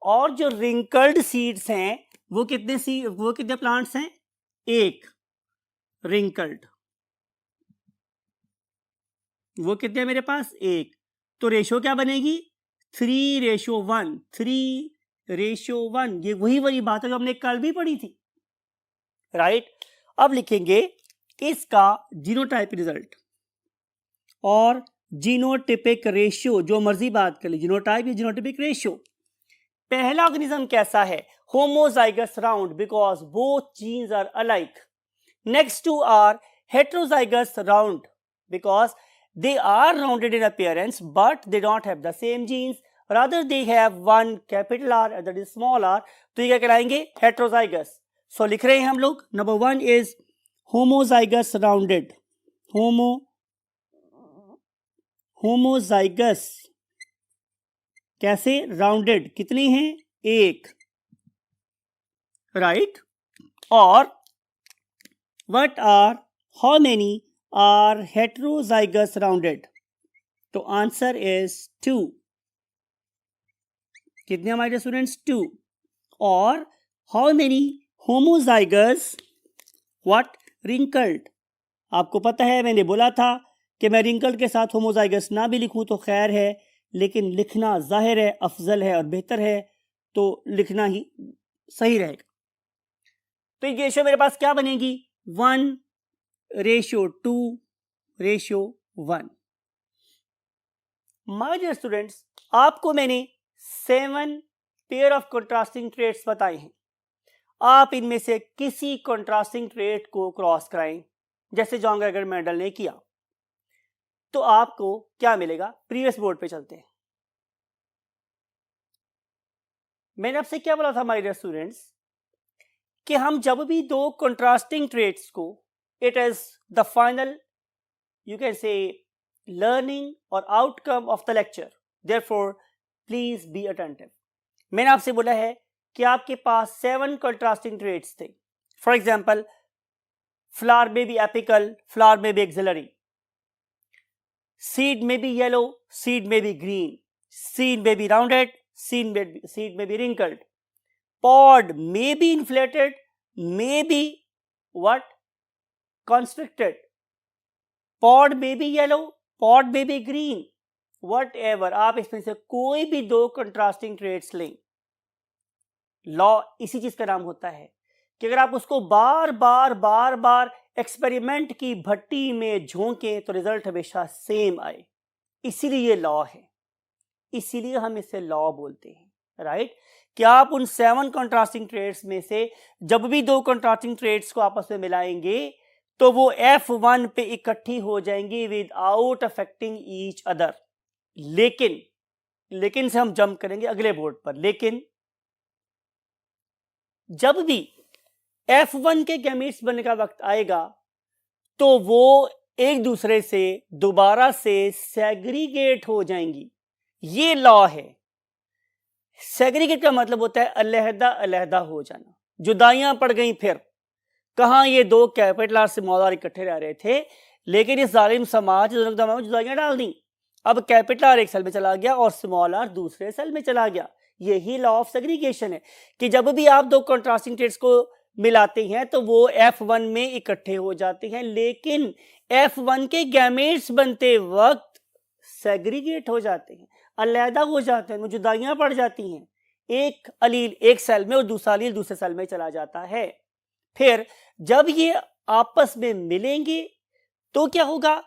और जो रिंकल्ड सीड्स हैं वो कितने प्लांट्स हैं, 1. रिंकल्ड वो कितने मेरे पास, 1. तो रेशो क्या बनेगी, 3:1, 3:1. ये वही बात है जो हमने कल भी पढ़ी थी, राइट. अब लिखेंगे इसका जीनोटाइप रिजल्ट और जीनोटिपिक रेशियो, जो मर्जी बात कर ली, जीनोटाइप या जीनोटिपिक रेशियो। पहला ऑर्गेनिज्म कैसा है? Homozygous round because both genes are alike. Next two are heterozygous round because they are rounded in appearance but they don't have the same genes, rather they have one capital R and that is small r, तो ये क्या कहलाएंगे? heterozygous। so लिख रहे हैं हम लोग, number 1 is homozygous rounded, homozygous कैसे? rounded कितनी हैं? एक, right? और what are, how many are heterozygous rounded? तो आंसर इज 2। कितने हमारे स्टूडेंट्स? 2। और how many homozygous what? Wrinkled. आपको पता है मैंने बोला था कि मैं रिंकल्ड के साथ होमोजाइगस ना भी लिखूं तो खैर है, लेकिन लिखना जाहिर है अफजल है और बेहतर है, तो लिखना ही सही रहेगा। तो ये रेशियो मेरे पास क्या बनेगी? 1:2:1। माय डियर स्टूडेंट्स, आपको मैंने 7 पेयर ऑफ कंट्रास्टिंग ट्रेट्स बताए हैं। आप इनमें से किसी कंट्रास्टिंग ट्रेट को क्रॉस कराएं, जैसे जॉन ग्रेगर मेंडल ने किया, तो आपको क्या मिलेगा? प्रीवियस बोर्ड पे चलते हैं। मैंने आपसे क्या बोला था माय डियर स्टूडेंट्स कि हम जब भी दो कंट्रास्टिंग ट्रेट्स को, it is the final, you can say, learning or outcome of the lecture, therefore please be attentive। मैंने आपसे बोला है कि आपके पास 7 contrasting traits थे। for example, flower may be apical, flower may be axillary, seed may be yellow, seed may be green, seed may be rounded, seed may be wrinkled, pod may be inflated, may be what? Constricted, pod may be yellow, pod may be green, whatever। आप इसमें से कोई भी दो contrasting traits लें, law इसी चीज का नाम होता है कि अगर आप उसको बार बार एक्सपेरिमेंट की भट्टी में झोंकें तो रिजल्ट हमेशा सेम आए। इसीलिए ये लॉ है, इसीलिए हम इसे लॉ बोलते हैं, राइट? कि आप उन 7 कंट्रास्टिंग ट्रेट्स में से जब भी दो कंट्रास्टिंग ट्रेट्स को आपस में मिलाएंगे तो वो F1 पे इकट्ठी हो जाएंगी विदाउट अफेक्टिंग ईच अदर। लेकिन से हम जंप करेंगे अगले बोर्ड पर। लेकिन जब भी F1 के गैमीट्स बनने का वक्त आएगा तो वो एक दूसरे से दोबारा से सेग्रीगेट हो जाएंगी। ये लॉ है। सेग्रीगेट का मतलब होता है अलहदा अलहदा हो जाना, जुदाइयां पड़ गई। फिर कहां ये दो कैपिटल आर स्मॉल आर इकट्ठे रह रहे थे, लेकिन इस जालिम समाज में जुदाइयां डाल दी। अब कैपिटल आर एक सेल में चला गया और स्मॉल आर दूसरे सेल में चला गया। यही लॉ ऑफ सेग्रीगेशन है कि जब भी आप दो कंट्रास्टिंग ट्रेट्स को मिलाते हैं तो वो F1 में इकट्ठे हो जाते हैं, लेकिन F1 के गैमेट्स बनते वक्त सेग्रीगेट हो जाते हैं, अलहदा हो जाते हैं, जुदाइयां पड़ जाती हैं। एक अलील एक सेल में और दूसरा अलील दूसरे सेल में चला जाता है। फिर जब ये आपस में मिलेंगे तो क्या होगा?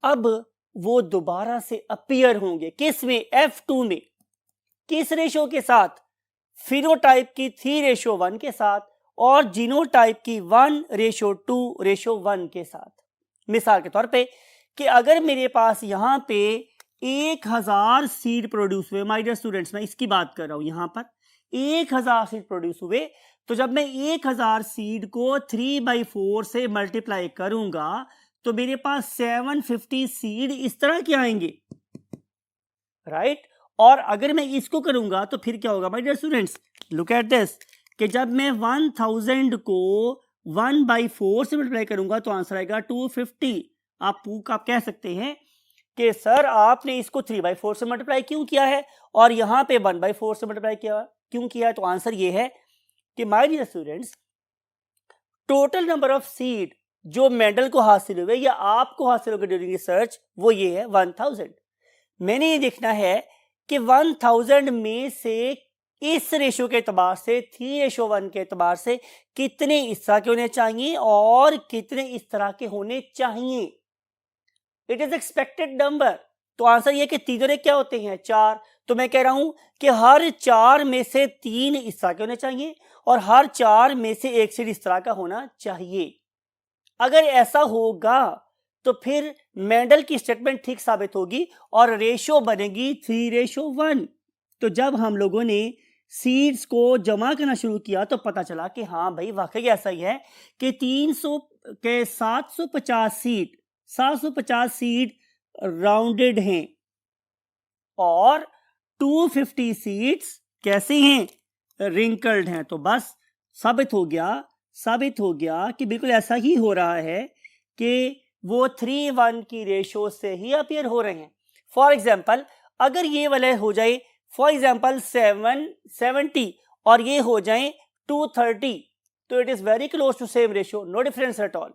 अब वो दोबारा से अपीयर होंगे। किस में? F2 में। किस रेशो के साथ? फिनोटाइप की 3:1 के साथ और जीनोटाइप की 1:2:1 के साथ। मिसाल के तौर पे कि अगर मेरे पास यहां पे 1000 सीड प्रोड्यूस हुए, माय डियर स्टूडेंट्स मैं इसकी बात कर रहा हूं, यहां पर 1000 सीड प्रोड्यूस हुए, तो जब मैं 1000 सीड को 3/4 से मल्टीप्लाई करूंगा तो मेरे पास 750 सीड इस तरह के आएंगे, राइट? और अगर मैं इसको करूंगा तो फिर क्या होगा my dear students? Look at this कि जब मैं 1000 को 1/4 से मल्टीप्लाई करूंगा तो आंसर आएगा 250। आप कह सकते हैं कि सर आपने इसको 3/4 से मल्टीप्लाई क्यों किया है और यहां पे 1/4 से मल्टीप्लाई क्यों किया है? तो आंसर ये है कि my dear students, total number of seed जो मेंडल को हासिल हुए या आपको हासिल होगा ड्यूरिंग रिसर्च वो ये है 1000। मैंने ये देखना है कि 1000 में से इस रेशो के एतबार से 3:1 के एतबार से कितने इस तरह के होने चाहिए और कितने इस तरह के होने चाहिए। It is expected number. तो आंसर ये कि तीनों ने क्या होते हैं 4। तो मैं कह रहा हूं कि हर 4 में से 3 इस तरह के होने चाहिए और हर 4 में से एक सीड इस तरह का होना चाहिए। अगर ऐसा होगा तो फिर मेंडल की स्टेटमेंट ठीक साबित होगी और रेशो बनेगी 3:1। तो जब हम लोगों ने सीड्स को जमा करना शुरू किया तो पता चला कि हाँ भाई वाकई ऐसा ही है कि 300 के 750 सीड राउंडेड हैं और 250 सीड्स कैसे हैं, रिंकल्ड हैं। तो बस साबित हो गया कि बिल्कुल ऐसा ही हो रहा है कि वो 3:1 की रेशो से ही अपीयर हो रहे हैं। फॉर एग्जाम्पल अगर ये वाले हो जाए फॉर एग्जाम्पल 770 और ये हो जाए 230 तो it is very close to same ratio, no difference at all,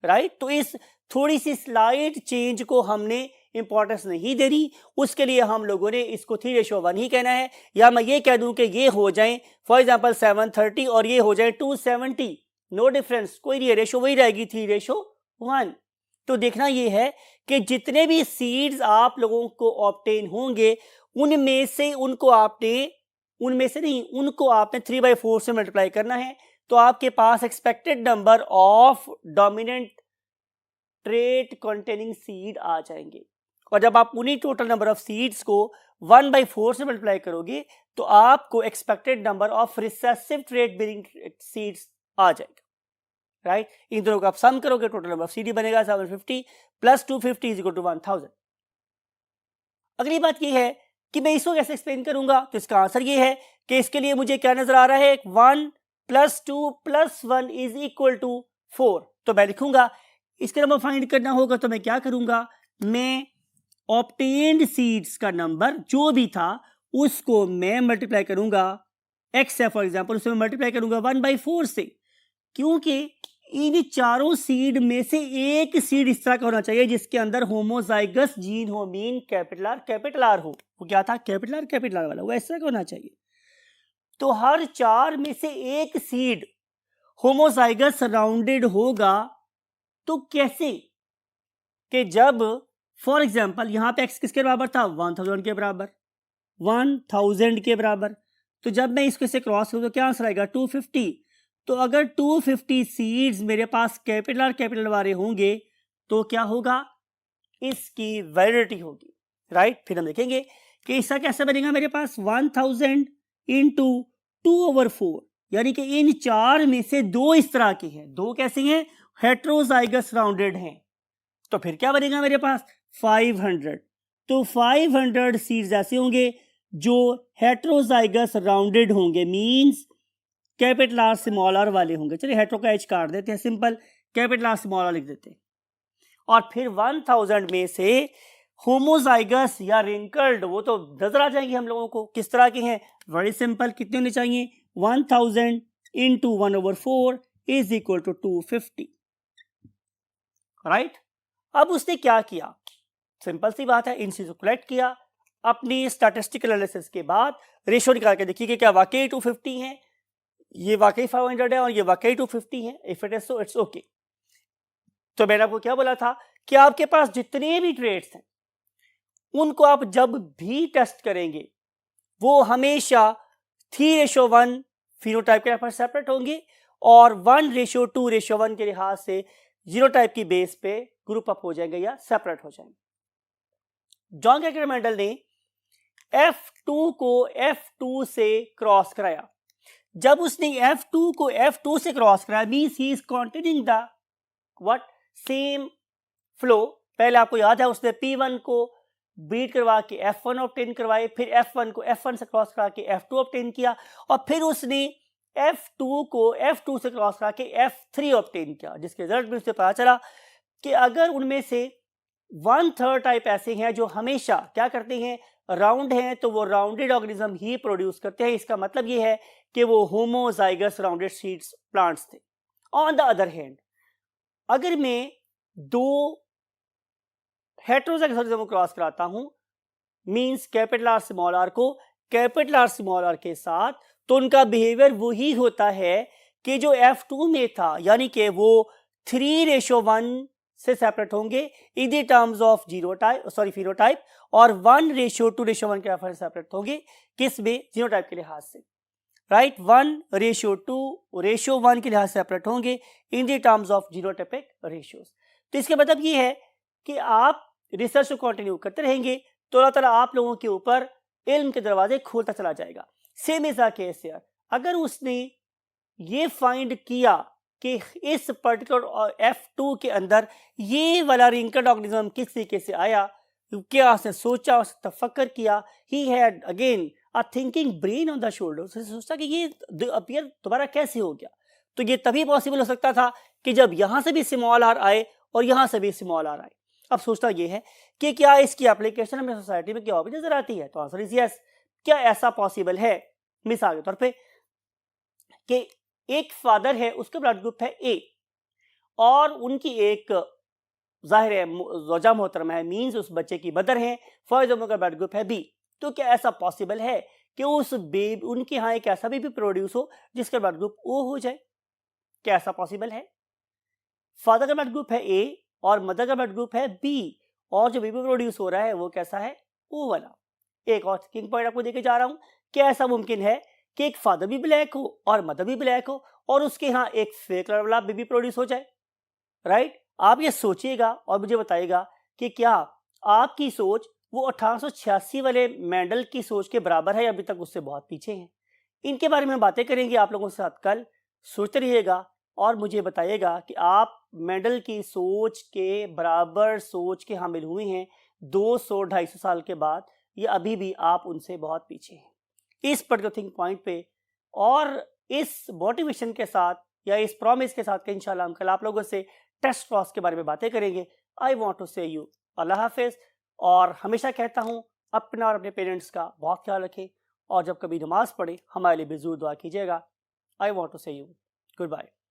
right. तो इस थोड़ी सी स्लाइड चेंज को हमने इंपॉर्टेंस नहीं दे रही, उसके लिए हम लोगों ने इसको 3:1 ही कहना है। या मैं ये कह दूं कि ये हो जाए फॉर एग्जांपल 730 और ये हो जाए 270, नो डिफरेंस, कोई नहीं, रेशो वही रहेगी 3:1। तो देखना ये है कि जितने भी सीड्स आप लोगों को ऑब्टेन होंगे उनमें से उनको आपने 3/4 से मल्टीप्लाई करना है। तो आपके पास expected number of dominant trait containing seed आ जाएंगे। और जब आप उन्हीं टोटल नंबर ऑफ सीड्स को 1/4 से मल्टीप्लाई करोगे तो आपको expected number of recessive trait bearing seeds आ जाएगा, राइट। इन दोनों को आप सम करोगे टोटल नंबर ऑफ सीडी बनेगा 750 प्लस 250 इज इक्वल टू 1000। अगली बात यह है कि मैं इसको कैसे एक्सप्लेन करूंगा। तो इसका आंसर ये है कि इसके लिए मुझे क्या नजर आ रहा है, 1 + 2 + 1 इज इक्वल टू 4। तो मैं लिखूंगा, इसका नंबर फाइंड करना होगा तो मैं क्या करूंगा, मैं ऑब्टेन्ड सीड्स का नंबर जो भी था उसको मैं मल्टीप्लाई करूंगा, एक्स है फॉर एग्जाम्पल, उसमें मल्टीप्लाई करूंगा 1/4 से, क्योंकि इन चारों सीड में से एक सीड इस तरह का होना चाहिए जिसके अंदर होमोजाइगस जीन हो, मीन कैपिटल आर हो। वो क्या था, कैपिटल आर वाला, वो ऐसा होना चाहिए। तो हर 4 में से एक सीड होमोजाइगस राउंडेड होगा। तो कैसे कि जब फॉर एग्जाम्पल यहां पे एक्स किसके बराबर था, 1000 के बराबर, 1000 के बराबर। तो जब मैं इसको इसे क्रॉस करूं तो क्या आंसर आएगा, 250। तो अगर 250 सीड्स मेरे पास कैपिटल वाले होंगे तो क्या होगा, इसकी वैलिडिटी होगी, राइट। फिर हम देखेंगे कि इसका कैसे बनेगा, मेरे पास 1000 इंटू 2/4, यानी कि इन 4 में से 2 इस तरह के हैं, 2 कैसे हैं, हेट्रोजाइगस राउंडेड हैं। तो फिर क्या बनेगा मेरे पास 500। तो 500 सीड्स ऐसे होंगे जो हेट्रोजाइगस राउंडेड होंगे, means capital R small R वाले होंगे। चलिए हेट्रो का एच काट देते हैं, simple capital R small R लिख देते हैं। और फिर 1000 में से होमोजाइगस या रिंकल्ड वो तो नजर आ जाएंगे हम लोगों को किस तरह के हैं, वेरी सिंपल, कितने होने चाहिए, 1000 into 1/4 is equal to 250, right. अब उसने क्या किया, सिंपल सी बात है, इन चीजों को कलेक्ट किया, अपनी स्टैटिस्टिकल एनालिसिस के बाद रेशियो निकाल के देखिए कि क्या वाकई 250 है, ये वाकई 500 है और ये वाकई 250 है, if it is so it's okay. तो मैंने आपको क्या बोला था कि आपके पास जितने भी ट्रेड्स हैं उनको आप जब भी टेस्ट करेंगे वो हमेशा 3:1 फिनोटाइप के पर सेपरेट होंगे और 1:2:1 के लिहाज से जीनोटाइप की बेस पे ग्रुप अप हो जाएंगे या सेपरेट हो जाएंगे। जॉन कैकेट मेंडल ने F2 को F2 से क्रॉस कराया। जब उसने F2 को F2 से क्रॉस कराया means he is continuing the what same flow. पहले आपको याद है उसने P1 को बीट करवा के F1 ऑब्टेन करवाए, फिर F1 को F1 से क्रॉस करा के F2 ऑब्टेन किया और फिर उसने F2 को F2 से क्रॉस करा के F3 ऑब्टेन किया, जिसके रिजल्ट में उसे पता चला कि अगर उनमें से 1/3 टाइप ऐसे हैं जो हमेशा क्या करते हैं, राउंड हैं, तो वो राउंडेड ऑर्गेनिज्म ही प्रोड्यूस करते हैं। इसका मतलब ये है कि वो होमोजाइगस राउंडेड सीड्स प्लांट्स थे। ऑन द अदर हैंड अगर मैं 2 हेट्रोजाइगस ऑर्गेनिज्म को क्रॉस कराता हूं, means capital R small R को, कैपिटल आर स्मॉल आर के साथ, तो उनका बिहेवियर वही होता है कि जो F2 में था, यानी कि वो 3:1 से सेपरेट होंगे in the terms of phenotype, और 1:2:1 के रेफरेंस सेपरेट होंगे किस में, जीनोटाइप के लिहाज से, राइट। 1:2:1 के लिहाज से सेपरेट होंगे in the terms of genotypic ratios. तो इसका मतलब ये है कि आप रिसर्च को कंटिन्यू करते रहेंगे तो अल्लाह ताला आप लोगों के ऊपर इल्म के दरवाजे खोलता चला जाएगा। Same is the case here, अगर उसने ये फाइंड किया कि इस पर्टिकुलर F2 के अंदर ये वाला रिंकड ऑर्गेनिज्म किस तरीके से आया, क्या उसने सोचा, उसने तफक्कर किया, he had again a thinking brain on the shoulder, उसने सोचा कि ये अपीयर दोबारा कैसे हो गया। तो ये तभी पॉसिबल हो सकता था कि जब यहां से भी स्मॉल आर आए और यहां से भी स्मॉल आर आए। अब सोचना ये है कि क्या इसकी एप्लीकेशन हमें सोसाइटी में क्या भी नजर आती है, तो आंसर इज यस। क्या ऐसा पॉसिबल है, मिसाल के तौर पे कि एक फादर है, उसका ब्लड ग्रुप है ए, और उनकी एक जाहिर है ज़ौजा मोहतरमा है, मींस उस बच्चे की मदर है, फॉर एग्जाम्पल का ब्लड ग्रुप है बी। तो क्या ऐसा पॉसिबल है कि उस बेबी उनके यहाँ एक ऐसा बेबी प्रोड्यूस हो जिसका ब्लड ग्रुप ओ हो जाए? क्या ऐसा पॉसिबल है? फादर का ब्लड ग्रुप है ए और मदर का ब्लड ग्रुप है बी, और जो बेबी प्रोड्यूस हो रहा है वो कैसा है, ओ वाला। एक और थिंकिंग पॉइंट आपको देके जा रहा हूं, क्या ऐसा मुमकिन है कि एक फादर भी ब्लैक हो और मदर भी ब्लैक हो और उसके यहाँ एक फेक कलर वाला बेबी प्रोड्यूस हो जाए, राइट? आप ये सोचिएगा और मुझे बताइएगा कि क्या आपकी सोच वो 1886 वाले मेंडल की सोच के बराबर है या अभी तक उससे बहुत पीछे है? इनके बारे में बातें करेंगे आप लोगों के साथ कल। सोचते रहिएगा और मुझे बताइएगा कि आप मेंडल की सोच के बराबर सोच के हामिल हुए हैं 200-250 साल के बाद, या अभी भी आप उनसे बहुत पीछे हैं इस पर्टिकुलर थिंक पॉइंट पे। और इस मोटिवेशन के साथ या इस प्रॉमिस के साथ कि इंशाल्लाह हम कल आप लोगों से टेस्ट क्रॉस के बारे में बातें करेंगे। आई वॉन्ट टू से यू अल्लाह हाफिज। और हमेशा कहता हूँ अपना और अपने पेरेंट्स का बहुत ख्याल रखें, और जब कभी नमाज पढ़े हमारे लिए भी ज़रूर दुआ कीजिएगा। आई वॉन्ट टू से यू गुड बाय।